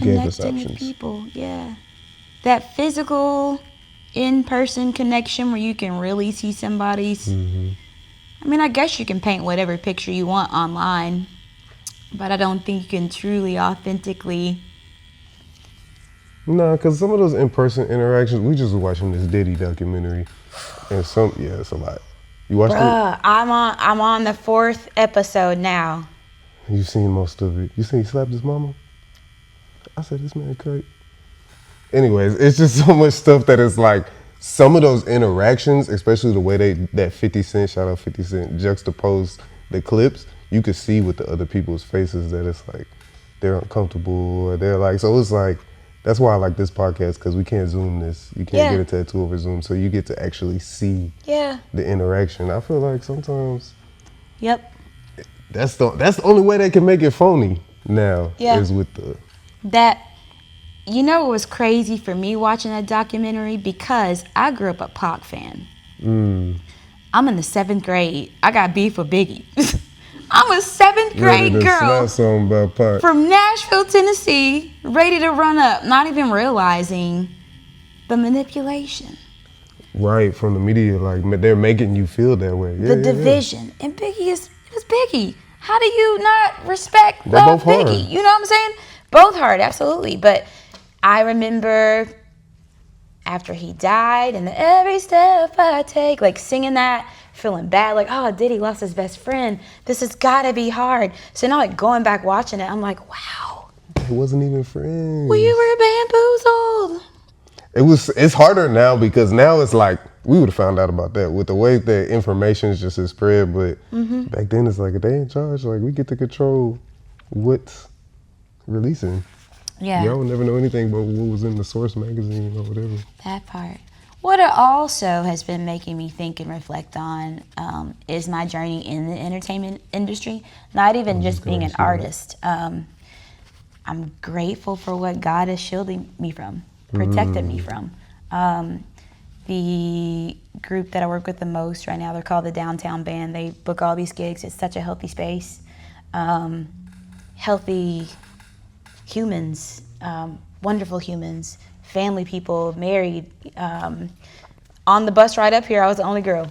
gave us connecting with options. people. Yeah, that physical, in-person connection where you can really see somebody's. I mean, I guess you can paint whatever picture you want online, but I don't think you can truly, authentically. No, because some of those in-person interactions, we just was watching this Diddy documentary, and it's a lot. You watched it? Bruh, I'm on the 4th episode now. You've seen most of it. You seen he slapped his mama? I said, this man crazy. Anyways, it's just so much stuff that is like, some of those interactions, especially the way that 50 Cent, shout out 50 Cent, juxtaposed the clips, you could see with the other people's faces that it's like, they're uncomfortable, or they're like, so it's like, that's why I like this podcast, because we can't Zoom this. You can't get a tattoo over Zoom, so you get to actually see the interaction. I feel like sometimes that's the only way they can make it phony now is with the... You know what was crazy for me watching that documentary? Because I grew up a Pac fan. I'm in the 7th grade. I got beef with Biggie. I'm a 7th grade girl from Nashville, Tennessee, ready to run up, not even realizing the manipulation. Right, from the media, like they're making you feel that way. The division. And Biggie it was Biggie. How do you not respect They're both Biggie? hard. You know what I'm saying? Both hard, absolutely. But I remember after he died and every step I take, like singing that, feeling bad, like, oh, Diddy lost his best friend. This has got to be hard. So now, like, going back watching it, I'm like, wow. It wasn't even friends. We were bamboozled. It's harder now, because now it's like, we would have found out about that with the way that information is just spread. But back then, it's like, if they in charge, like, we get to control what's releasing. Yeah. Y'all would never know anything about what was in the Source magazine or whatever. That part. What it also has been making me think and reflect on is my journey in the entertainment industry. Not even just being an artist. I'm grateful for what God is shielding me from, protected me from. The group that I work with the most right now, they're called the Downtown Band. They book all these gigs. It's such a healthy space. Healthy humans, wonderful humans, family people, married. On the bus ride up here, I was the only girl.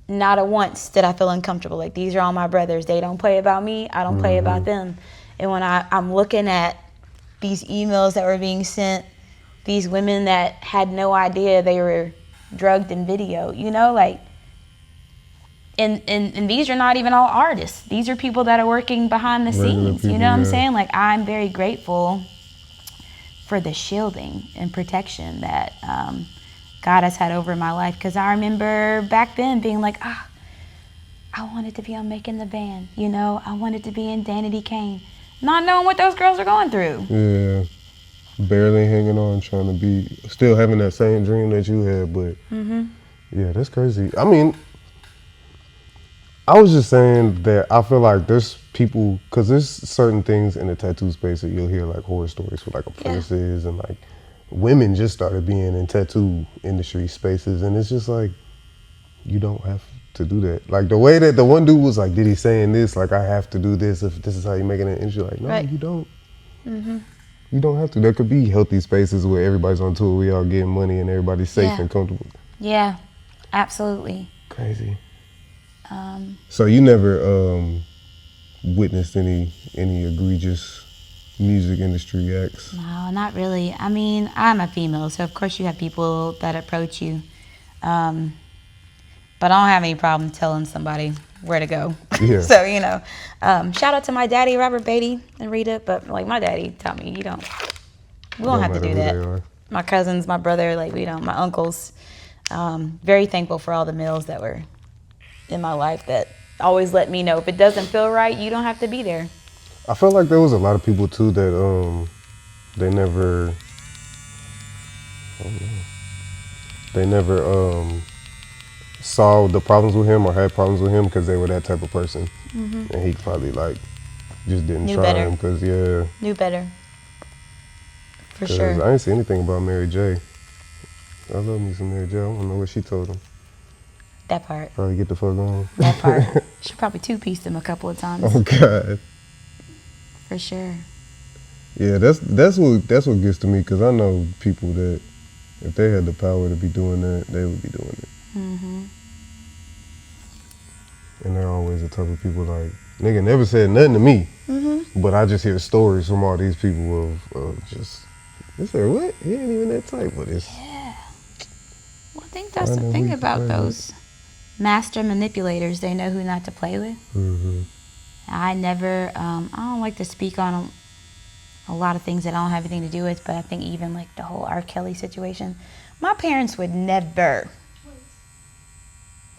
Not at once did I feel uncomfortable. Like, these are all my brothers. They don't play about me. I don't play about them. And when I'm looking at these emails that were being sent, these women that had no idea they were drugged in video, you know, like, and these are not even all artists. These are people that are working behind the scenes. People, you know what I'm saying? Like, I'm very grateful for the shielding and protection that God has had over my life. Because I remember back then being like, I wanted to be on Making the Band. You know, I wanted to be in Danity Kane. Not knowing what those girls are going through. Yeah. Barely hanging on, trying to be, still having that same dream that you had. But yeah, that's crazy. I mean, I was just saying that I feel like there's people, because there's certain things in the tattoo space that you'll hear, like horror stories with like apprentices and like women just started being in tattoo industry spaces, and it's just like, you don't have to do that. Like the way that the one dude was like, Diddy saying this, like, I have to do this if this is how you're making an industry. Like, no, you don't. You don't have to. There could be healthy spaces where everybody's on tour, we all getting money and everybody's safe and comfortable. Yeah, absolutely. Crazy. So you never witnessed any egregious music industry acts? No, not really. I mean, I'm a female, so of course you have people that approach you. But I don't have any problem telling somebody where to go. Yeah. So, you know, shout out to my daddy, Robert Beatty and Rita, but like my daddy taught me, we don't have to do that. My cousins, my brother, like we don't, my uncles. Very thankful for all the males that were in my life that always let me know if it doesn't feel right, you don't have to be there. I feel like there was a lot of people too that they never saw the problems with him or had problems with him because they were that type of person, and he probably like just didn't try him because knew better. For sure. I didn't see anything about Mary J. I love me some Mary J. I want to know what she told him. That part. Probably get the fuck on. That part. She probably two-pieced him a couple of times. Oh, God. For sure. Yeah, that's what gets to me, because I know people that if they had the power to be doing that, they would be doing it. Mm-hmm. And they're always the type of people like, nigga never said nothing to me, Mm-hmm. but I just hear stories from all these people of just, they say, what? He ain't even that type, but it's. Yeah. Well, I think that's the thing about those master manipulators. They know who not to play with. Mm-hmm. I never, I don't like to speak on a lot of things that I don't have anything to do with, but I think even like the whole R. Kelly situation, my parents would never.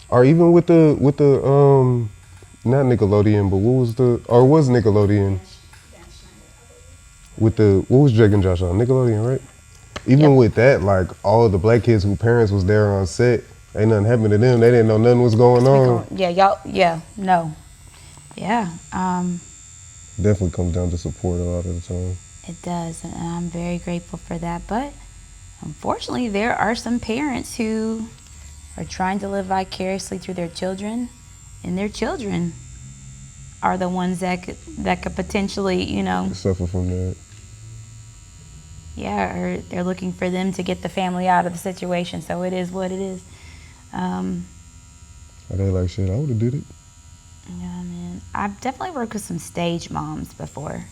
Or even with the not Nickelodeon, but was Nickelodeon with what was Drake and Josh on? Nickelodeon, right? Even Yep. with that, like all the black kids whose parents was there on set, ain't nothing happened to them. They didn't know nothing was going on. Yeah, y'all, yeah, no. Yeah, Definitely comes down to support a lot of the time. it does, and I'm very grateful for that. But unfortunately, there are some parents who are trying to live vicariously through their children, and their children are the ones that could potentially, Suffer from that. yeah, or they're looking for them to get the family out of the situation. So it is what it is. Are they like, shit, I would have did it? Yeah, man. I've definitely worked with some stage moms before.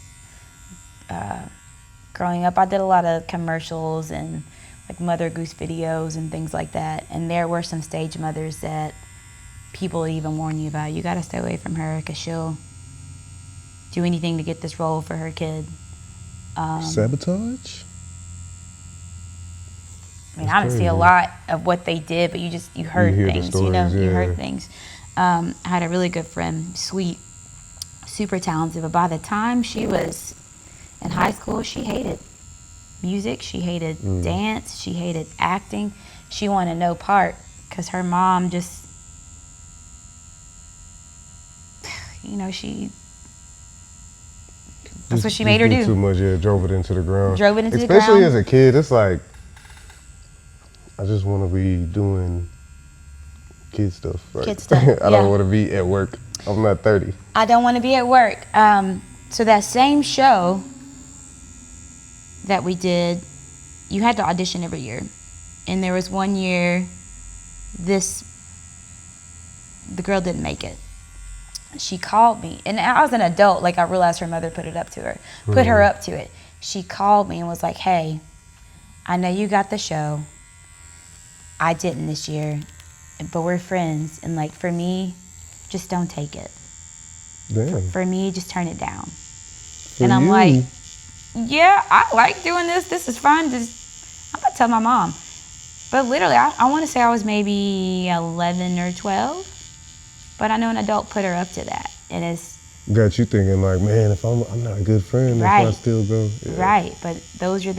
Growing up, I did a lot of commercials and like Mother Goose videos and things like that. And there were some stage mothers that people would even warn you about. You got to stay away from her because she'll do anything to get this role for her kid. Sabotage? I mean, I didn't see a lot of what they did, but you heard hear the things, stories, you yeah. heard things. I had a really good friend, sweet, super talented, but by the time she was in high school, she hated music, she hated dance, she hated acting. She wanted no part because her mom just, that's what she made her do. Too much, yeah, drove it into the ground. Drove it into the Especially ground. as a kid, it's like, I just want to be doing kid stuff. Right? Kid stuff, I don't want to be at work. I'm not 30. I don't want to be at work. So that same show that we did, you had to audition every year. And there was one year, the girl didn't make it. She called me, and I was an adult, like I realized her mother put her up to it. She called me and was like, hey, I know you got the show. I didn't this year, but we're friends. And like, for me, just don't take it. Damn. For me, just turn it down. For and I'm you. like, yeah, I like doing this. This is fun. I'm going to tell my mom. But literally, I want to say I was maybe 11 or 12. But I know an adult put her up to that. And it's... Got you thinking like, man, if I'm not a good friend, right. if I still go. Yeah. Right. But those are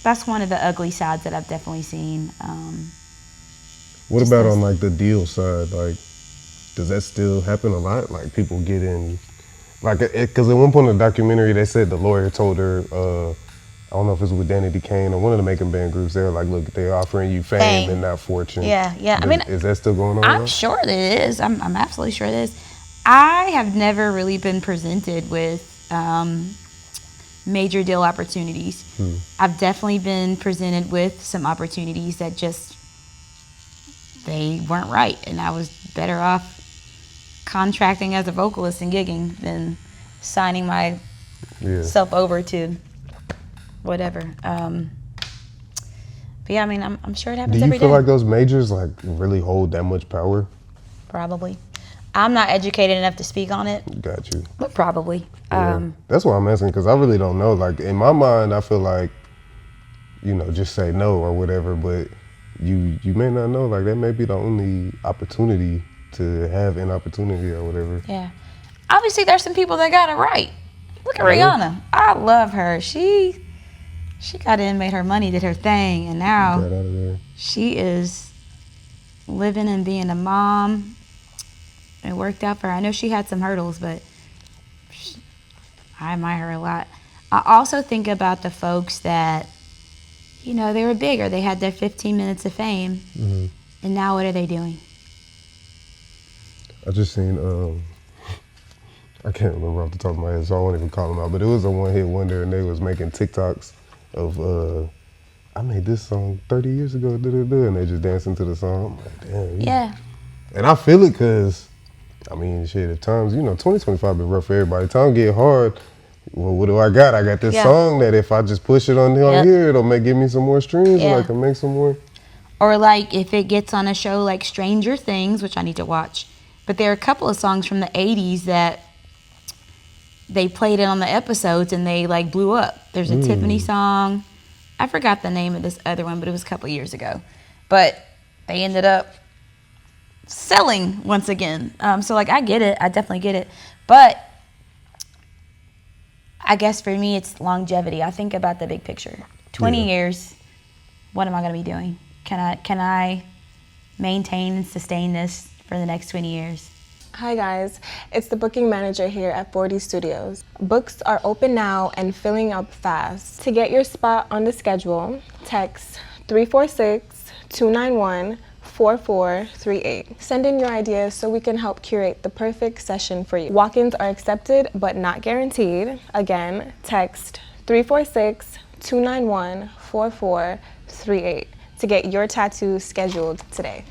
that's one of the ugly sides that I've definitely seen. What about on like the deal side? Like, does that still happen a lot? Like people get in, like, because at one point in the documentary they said the lawyer told her, I don't know if it was with Danny DeCane or one of the Making Band groups. They were like, look, they're offering you fame and not fortune. Yeah. I mean, is that still going on? I'm sure that it is. I'm absolutely sure it is. I have never really been presented with major deal opportunities. I've definitely been presented with some opportunities that just, they weren't right. And I was better off contracting as a vocalist and gigging than signing myself over to whatever. But yeah, I mean, I'm sure it happens every day. Do you feel like those majors like really hold that much power? Probably. I'm not educated enough to speak on it. Got you. But probably. Yeah. That's why I'm asking, because I really don't know. Like in my mind, I feel like, just say no or whatever, but you may not know. Like that may be the only opportunity to have an opportunity or whatever. Yeah. Obviously, there's some people that got it right. Look at Rihanna. I love her. She got in, made her money, did her thing, and now Got out of there. She is living and being a mom. It worked out for her. I know she had some hurdles, but I admire her a lot. I also think about the folks that, they were bigger. They had their 15 minutes of fame, and now what are they doing? I just seen, I can't remember off the top of my head, so I won't even call them out. But it was a one-hit wonder, and they was making TikToks of, I made this song 30 years ago, and they just dancing to the song. I'm like, damn. Yeah. And I feel it because, I mean, shit, at times, 2025 been rough for everybody. Time get hard. Well, what do I got? I got this song that if I just push it on here, it'll give me some more streams, and I can make some more. Or like if it gets on a show like Stranger Things, which I need to watch. But there are a couple of songs from the 80s that they played it on the episodes and they like blew up. There's a Tiffany song. I forgot the name of this other one, but it was a couple of years ago. But they ended up selling once again. So like I get it. I definitely get it. But I guess for me it's longevity. I think about the big picture. 20 years, what am I going to be doing? Can I maintain and sustain this for the next 20 years? Hi guys, it's the booking manager here at 40 Studios. Books are open now and filling up fast. To get your spot on the schedule, text 346-291-4438. Send in your ideas so we can help curate the perfect session for you. Walk-ins are accepted but not guaranteed. Again, text 346-291-4438 to get your tattoo scheduled today.